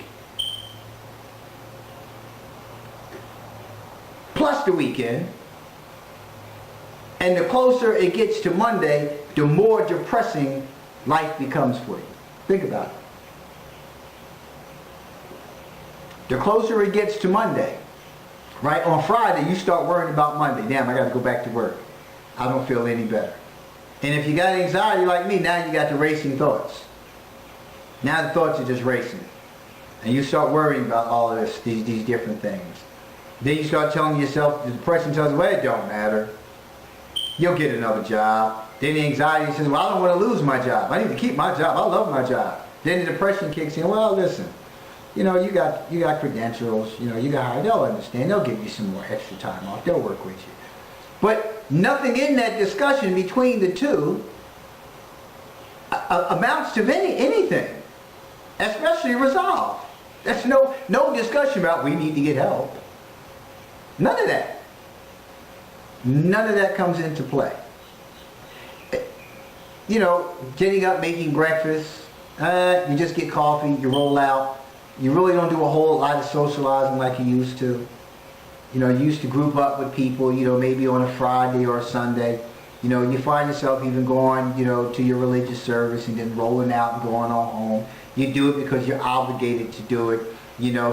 A: Plus the weekend. And the closer it gets to Monday, the more depressing life becomes for you. Think about it. The closer it gets to Monday, right? On Friday, you start worrying about Monday. Damn, I got to go back to work. I don't feel any better. And if you got anxiety like me, now you got the racing thoughts. Now the thoughts are just racing. And you start worrying about all of this, these different things. Then you start telling yourself, the depression tells you, well, it don't matter. You'll get another job. Then the anxiety says, well, I don't want to lose my job. I need to keep my job. I love my job. Then the depression kicks in. Well, listen, you got credentials. You got hired. They'll understand. They'll give you some more extra time off. They'll work with you. But nothing in that discussion between the two amounts to anything, especially resolve. There's no discussion about we need to get help. None of that. None of that comes into play. Getting up, making breakfast, you just get coffee, you roll out. You really don't do a whole lot of socializing like you used to. You used to group up with people, maybe on a Friday or a Sunday. You find yourself even going, to your religious service and then rolling out and going on home. You do it because you're obligated to do it,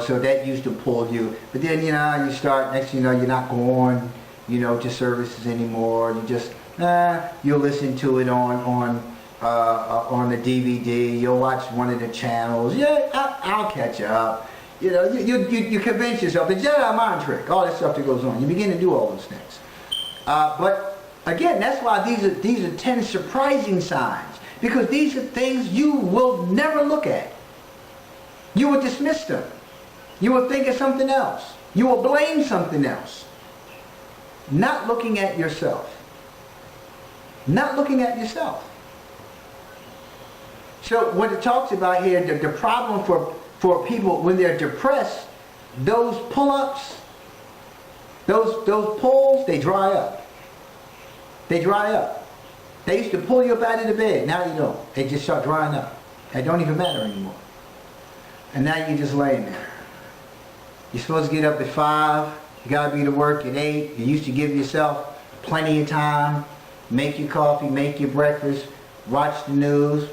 A: so that used to pull you. But then, you start, next thing you know, you're not going, to services anymore. You just, you'll listen to it on the DVD. You'll watch one of the channels. Yeah, I'll catch up. You convince yourself. The Jedi mind trick, all that stuff that goes on. You begin to do all those things. But again, that's why these are 10 surprising signs. Because these are things you will never look at. You will dismiss them. You will think of something else. You will blame something else. Not looking at yourself. Not looking at yourself. So what it talks about here, the problem for people when they're depressed, those pull-ups, those pulls, they dry up. They dry up. They used to pull you up out of the bed. Now you don't. They just start drying up. They don't even matter anymore. And now you're just laying there. You're supposed to get up at 5. You got to be to work at 8. You used to give yourself plenty of time. Make your coffee, make your breakfast, watch the news,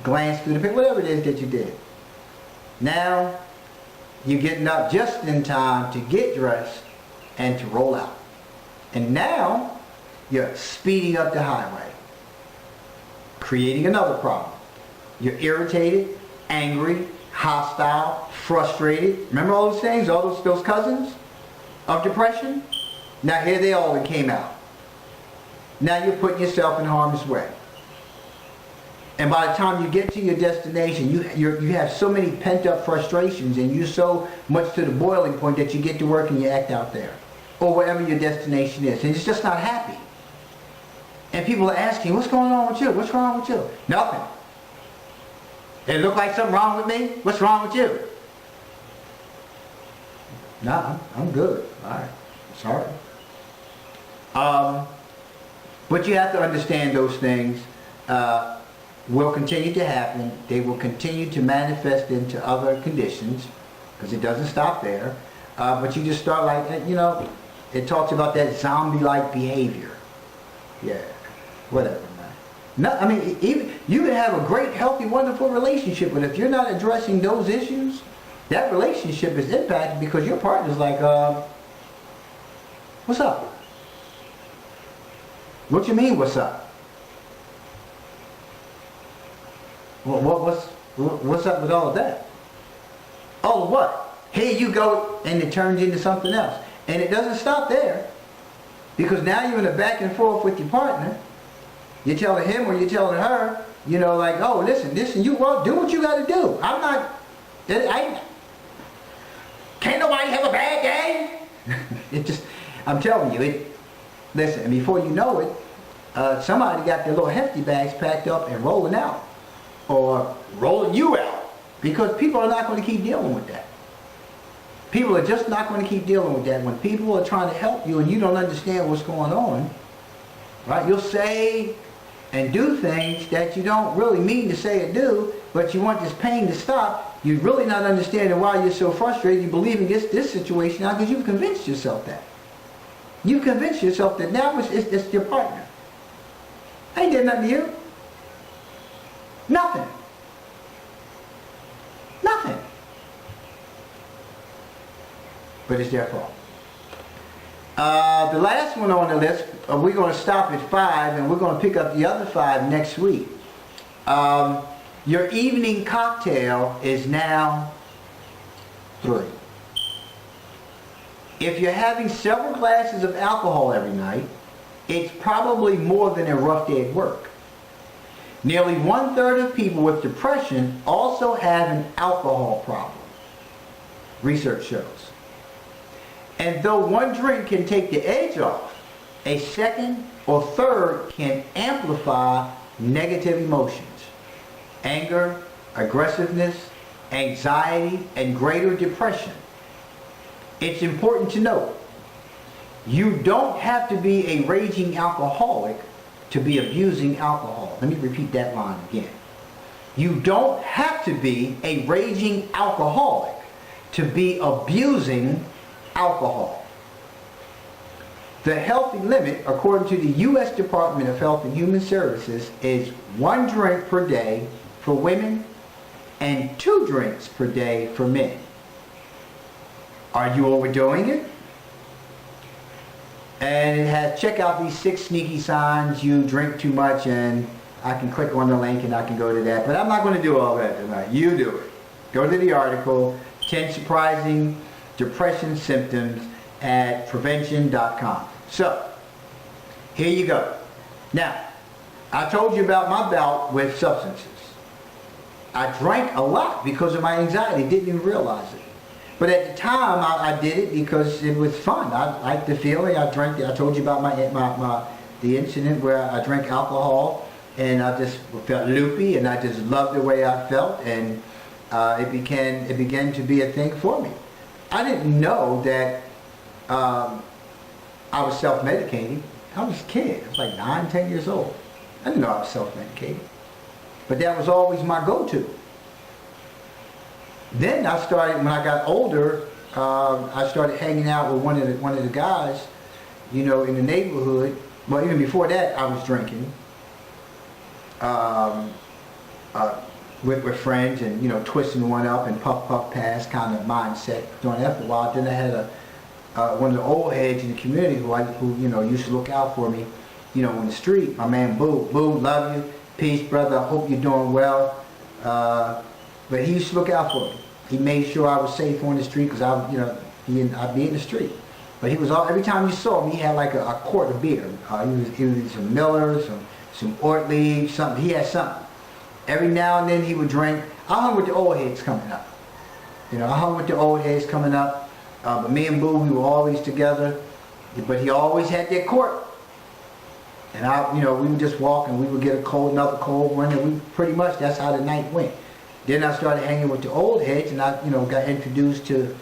A: glance through the paper, whatever it is that you did. Now, you're getting up just in time to get dressed and to roll out. And now, you're speeding up the highway, creating another problem. You're irritated, angry, hostile, frustrated. Remember all those things, all those cousins of depression? Now here they all came out. Now you're putting yourself in harm's way. And by the time you get to your destination, you have so many pent-up frustrations and you're so much to the boiling point that you get to work and you act out there. Or wherever your destination is. And it's just not happy. And people are asking, what's going on with you? What's wrong with you? Nothing. It look like something wrong with me? What's wrong with you? Nah, I'm good. All right. Sorry. But you have to understand those things will continue to happen. They will continue to manifest into other conditions because it doesn't stop there. But you just start like, it talks about that zombie-like behavior. Yeah, whatever, man. No, I mean, even you can have a great, healthy, wonderful relationship, but if you're not addressing those issues, that relationship is impacted because your partner's like, what's up? What you mean, what's up? What's up with all of that? Oh, what? Here you go, and it turns into something else. And it doesn't stop there. Because now you're in a back and forth with your partner. You're telling him or you're telling her, like, oh, listen, you do what you got to do. Can't nobody have a bad day? I'm telling you, listen, and before you know it, somebody got their little hefty bags packed up and rolling out. Or rolling you out. Because people are not going to keep dealing with that. People are just not going to keep dealing with that. When people are trying to help you and you don't understand what's going on, right? You'll say and do things that you don't really mean to say or do, but you want this pain to stop. You're really not understanding why you're so frustrated. You believe in this situation now because you've convinced yourself that. You've convinced yourself that now it's your partner. I ain't did nothing to you. Nothing. Nothing. But it's their fault. The last one on the list, we're going to stop at 5 and we're going to pick up the other 5 next week. Your evening cocktail is now 3. If you're having several glasses of alcohol every night, it's probably more than a rough day at work. Nearly 1/3 of people with depression also have an alcohol problem, research shows. And though one drink can take the edge off, a second or third can amplify negative emotions, anger, aggressiveness, anxiety, and greater depression. It's important to note, you don't have to be a raging alcoholic to be abusing alcohol. Let me repeat that line again. You don't have to be a raging alcoholic to be abusing alcohol. The healthy limit, according to the U.S. Department of Health and Human Services, is 1 drink per day for women and 2 drinks per day for men. Are you overdoing it? And it has, check out these 6 sneaky signs you drink too much, and I can click on the link and I can go to that. But I'm not going to do all that tonight. You do it. Go to the article, 10 Surprising Depression Symptoms at prevention.com. So, here you go. Now, I told you about my bout with substances. I drank a lot because of my anxiety, didn't even realize it. But at the time, I did it because it was fun. I liked the feeling. I drank. I told you about the incident where I drank alcohol and I just felt loopy, and I just loved the way I felt, and it began to be a thing for me. I didn't know that I was self-medicating. I was a kid. I was like 9, 10 years old. I didn't know I was self-medicating. But that was always my go-to. Then I started, when I got older, I started hanging out with one of the guys, you know, in the neighborhood. Well, even before that, I was drinking with friends, and, you know, twisting one up and puff pass kind of mindset. Doing that for a while. Then I had one of the old heads in the community who you know, used to look out for me, you know, on the street. My man Boo, love you, peace, brother. I hope you're doing well. But he used to look out for me. He made sure I was safe on the street, because I'd be in the street. But he was every time you saw him, he had like a quart of beer. He was some Miller, some Ortlieb, something. He had something. Every now and then he would drink. I hung with the old heads coming up. You know, I hung with the old heads coming up. But me and Boo, we were always together. But he always had that quart. And we would just walk, and we would get another cold one, and that's how the night went. Then I started hanging with the old heads, and I, got introduced to,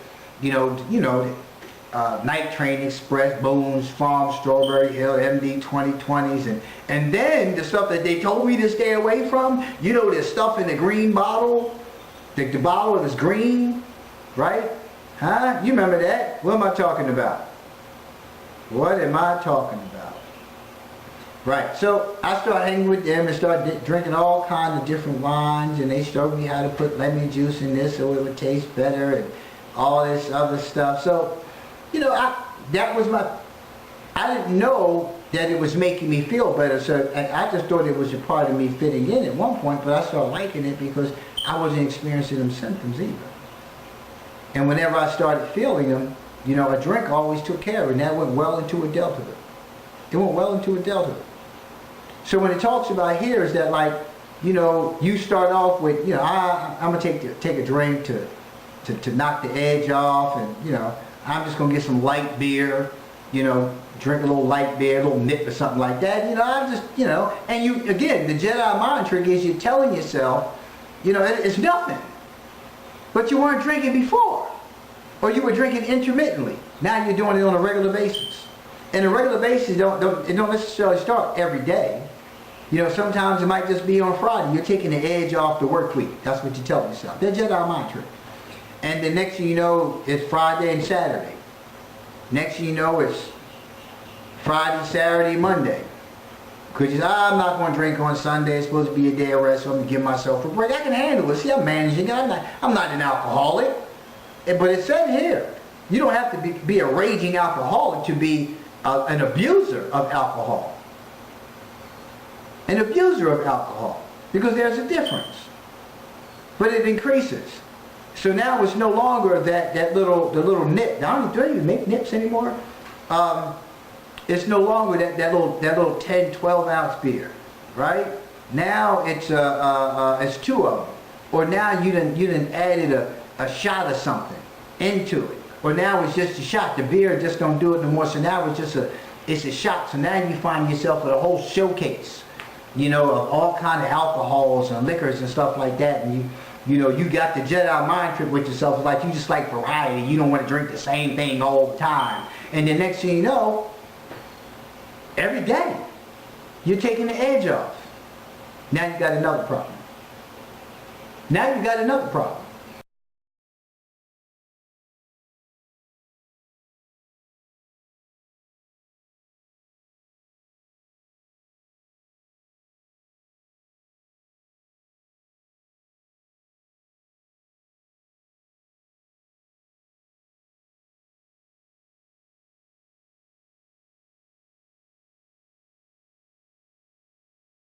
A: Night Train Express, Boone's Farm, Strawberry Hill, MD 2020s, and then the stuff that they told me to stay away from. You know, the stuff in the green bottle, the bottle was green, right? Huh? You remember that? What am I talking about? What am I talking about? Right, so I started hanging with them and started drinking all kinds of different wines, and they showed me how to put lemon juice in this so it would taste better, and all this other stuff. So, I didn't know that it was making me feel better, so I just thought it was a part of me fitting in at one point, but I started liking it because I wasn't experiencing them symptoms either. And whenever I started feeling them, a drink always took care of it, and that went well into adulthood. It went well into adulthood. So when it talks about here is that, like, you start off with, I'm going to take a drink to knock the edge off, and, I'm just going to get some light beer, drink a little light beer, a little nip or something like that. And you, again, the Jedi mind trick is you're telling yourself, it's nothing. But you weren't drinking before. Or you were drinking intermittently. Now you're doing it on a regular basis. And a regular basis don't necessarily start every day. Sometimes it might just be on Friday. You're taking the edge off the work week. That's what you tell yourself. That's Jedi mind trick. And the next thing you know, it's Friday and Saturday. Next thing you know, it's Friday, Saturday, Monday. Because I'm not going to drink on Sunday. It's supposed to be a day of rest, so I'm going to give myself a break. I can handle it. See, I'm managing it. I'm not an alcoholic. But it said here, you don't have to be a raging alcoholic to be an abuser of alcohol. An abuser of alcohol. Because there's a difference. But it increases. So now it's no longer the little nip. Now, do you make nips anymore? It's no longer that little 10, 12 ounce beer, right? Now it's two of them. Or now you done added a shot of something into it. Or now it's just a shot. The beer just don't do it no more. So now it's a shot. So now you find yourself with a whole showcase, you know, of all kind of alcohols and liquors and stuff like that. And you got the Jedi mind trip with yourself. It's like you just like variety. You don't want to drink the same thing all the time. And the next thing you know, every day, you're taking the edge off. Now you got another problem. Now you got another problem.